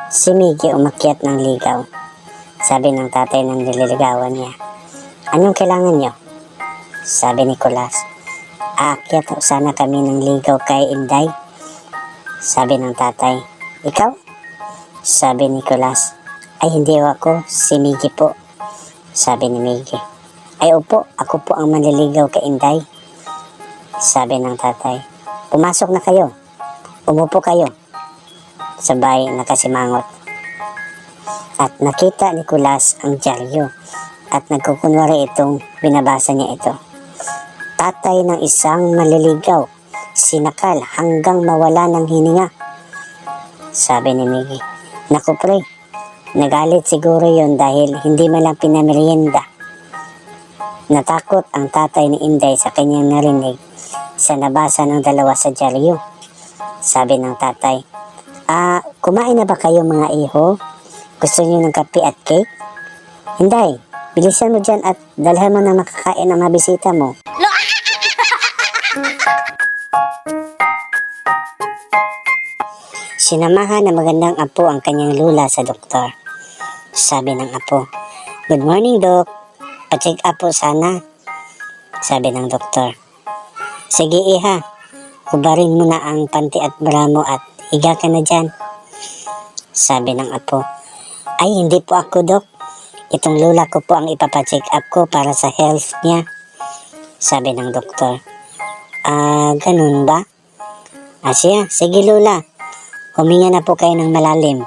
Si Miggy umakyat ng ligaw. Sabi ng tatay ng nililigawan niya, "Anong kailangan niyo?" Sabi ni Kulas, "Aakyat sana kami ng ligaw kay Inday." Sabi ng tatay, "Ikaw?" Sabi ni Kulas, "Ay hindi ako, si Miggy po." Sabi ni Miggy, "Ay opo, ako po ang manliligaw kay Inday." Sabi ng tatay, "Pumasok na kayo. Umupo kayo." Sabay nakasimangot. At nakita ni Kulas ang dyaryo at nagkukunwari itong binabasa niya ito. Tatay ng isang maliligaw, sinakal hanggang mawala ng hininga. Sabi ni Miggy, "Naku pre, nagalit siguro yon dahil hindi man lang pinamerienda." Natakot ang tatay ni Inday sa kanyang narinig sa nabasa ng dalawa sa dyaryo. Sabi ng tatay, "Kumain na ba kayo mga iho? Gusto niyo ng kape at cake? Inday, bilisan mo dyan at dalhan mo na makakain ang mga bisita mo." Sinamahan ng magandang apo ang kanyang lula sa doktor. Sabi ng apo, "Good morning, Doc. Pa-check up po sana." Sabi ng doktor, "Sige iha, hubarin mo na ang panty at bra mo at higa ka na dyan." Sabi ng apo, "Ay hindi po ako, Doc. Itong lula ko po ang ipapacheck up ko para sa health niya." Sabi ng doktor, "Ganun ba? Siya, sige lula. Huminga na po kayo ng malalim.